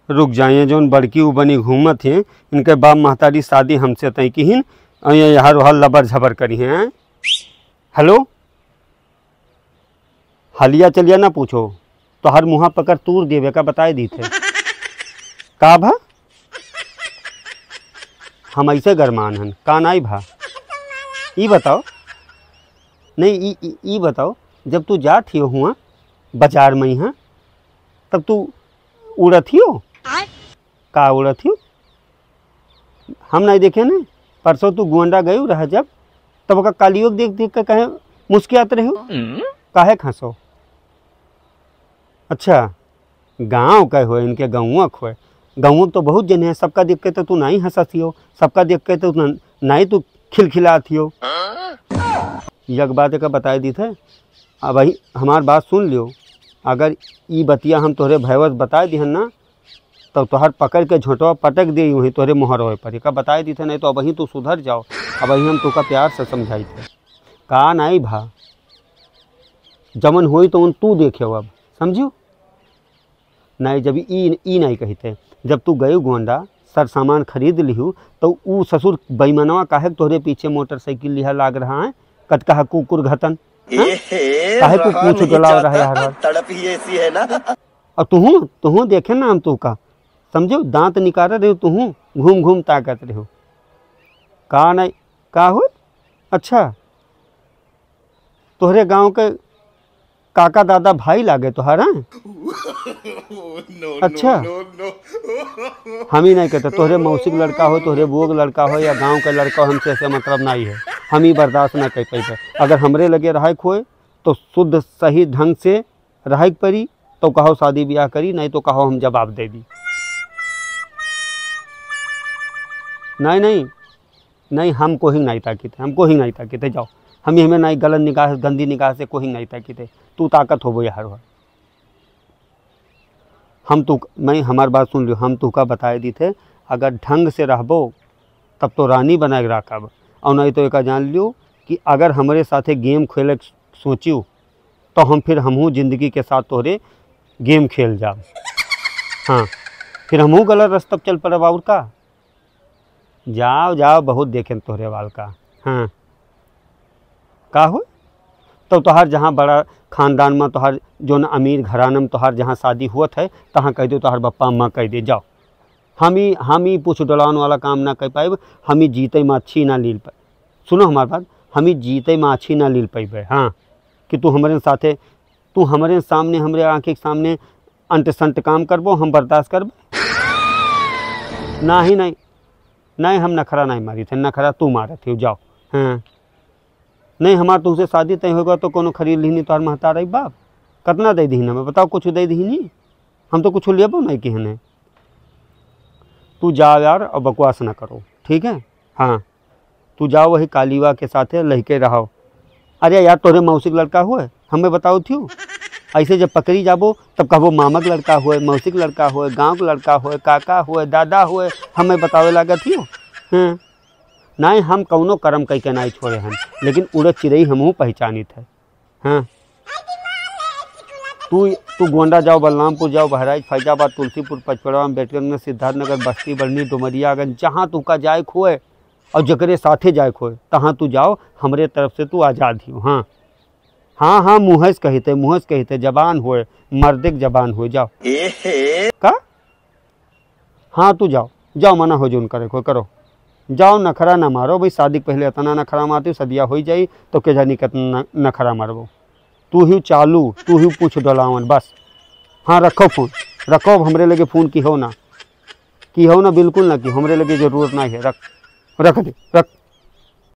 रुक जाइए जोन बड़की बनी घूमत है इनके बाप महतारी शादी हमसे तय की हिन यार वहाँ लबर झबर करी हैं। हेलो हलिया चलिया ना पूछो तो हर मुँह पकड़ तूर देवे का बताए दी थे का भा हम ऐसे गरमान हन का नाई भा ई बताओ नहीं ई बताओ जब तू जा थी हुआ बाजार में यहाँ तब तू उड़त ही हो का उड़त ही हम नहीं देखे ना परसों तू गोंडा गई रह जब तब का कालियोग देख देख कर कहे मुस्कियात रहे हो काहे खसो। अच्छा गांव कहे हो इनके गाँव खोए गाँव तो बहुत जने हैं सबका देख के तो तू नहीं हंसती हो सबका देख के तो नहीं तू खिलखिलाती हो। यक बात का बताए दी थे अब वही हमार बात सुन लियो अगर ई बतिया हम तोहरे भैवस बताए दिहन ना तो तोहर पकड़ के झोंटवा पटक दे वहीं तोहरे मोहर होए पर का बताए दी थे नहीं तो अब वहीं तू सुधर जाओ अब वहीं हम तुका प्यार से समझाई थे का नहीं भा जमन हुई तो उन तू देखे अब समझियो नहीं जब ई नहीं कही थे जब तू गई गोंडा सर सामान खरीद लिहू तो ऊ ससुर बेईमानवा काहे तोहरे पीछे मोटरसाइकिल लिहा लाग रहा है कत कहा कुकुर घतन काहे को पूछ जलाव रहा है हर तड़प ही ऐसी है ना। और तुहू देखे ना हम तू का समझो दांत निकाल रहे हो तुहू घूम घूम ताकत रहे हो का नहीं का हो। अच्छा तोहरे गांव के काका दादा भाई लागे तोहरा अच्छा हम ही नहीं कहते तोहरे मौसी का लड़का हो तोहरे बुआ का लड़का हो या गांव का लड़का हो हमसे ऐसे मतलब नहीं है हम ही बर्दाश्त ना कर पाए अगर हमरे लगे रहा खोए तो शुद्ध सही ढंग से रह पड़ी तो कहो शादी ब्याह करी नहीं तो कहो हम जवाब दे दी नहीं नहीं नहीं हमको ही नहीं ताकि थे हमको ही नहीं ताकि थे जाओ हम हमें नहीं गलत निगाह गंदी निगाह से कोई नहीं ताकि थे तू ताकत हो यार हो हम तू मैं हमारी बात सुन लियो हम तू का बताए दी थे अगर ढंग से रहबो तब तो रानी बना के रखब और नहीं तो एक जान लियो कि अगर हमारे साथे गेम खेले सोचियो तो हम फिर हमहू जिंदगी के साथ तोहरे गेम खेल जाओ हाँ फिर हमहू गलत रास्ता चल पड़ब और का जाओ जाओ बहुत देखें तोहरे वाल का हाँ का हो तो तोहार जहाँ बड़ा खानदान में तोहार जो न अमीर घराना में तोहार जहाँ शादी हुआ है तहाँ कह दो तोहार बप्पा अम्मा कह दे जाओ हम ही पूछ डलाने वाला काम ना कर पाए हम ही जीते में अच्छी ना लील पाए सुनो हमारी बात हम ही जीते में अच्छी ना लील पाए हाँ कि तू हमारे साथे तू हमारे सामने हमारे आँख के सामने अंट संट काम करबो हम बर्दाश्त करब ना ही नहीं नहीं हम नखरा नहीं मारी थे नखरा तू मारे थे जाओ हाँ नहीं हमार तुमसे शादी तय होगा तो कोनो खरीद ली नहीं तो महता रही बाप कितना दे दी मैं बताओ कुछ दे दी नहीं हम तो कुछ लेबो नहीं कि हने तू जाओ यार और बकवास ना करो ठीक है हाँ तू जाओ वही कालीवा के साथ लहके रहो अरे यार तोरे मौसी का लड़का हुए हमें बताओ थी ऐसे जब पकड़ी जाबो तब कहबो मामा का लड़का हुए मौसी का लड़का हुए गाँव का लड़का हुए काका हुए दादा हुए हमें बतावे लागत थी हाँ नहीं हम कौनो कर्म कह के नहीं छोड़े हैं लेकिन उड़द चिड़ई हमहू पहचानित है हाँ तू गोंडा जाओ बलरामपुर जाओ बहराइच फैजाबाद तुलसीपुर पचपड़ा अम्बेडकर सिद्धार्थनगर बस्ती बरनी डुमरिया अगर जहाँ तू का जाए खोए और जकरे साथे जाए खोए तहाँ तू जाओ हमरे तरफ से तू आज़ाद ही हो हाँ हाँ हाँ मुँहस कहते जबान होए मर्दिक जबान हो जाओ का हाँ तू जाओ मना हो जो करे कोई करो जाओ नखरा ना मारो भाई शादी पहले इतना नखरा मारती सदिया हो जाई तो के जानी कितना नखरा मारबो तू ही चालू तू ही पूछ डलावन बस हाँ रखो फोन रखो हमरे लगे फ़ोन की हो ना बिल्कुल ना कि हमरे लगे ज़रूरत नहीं है रख दे रख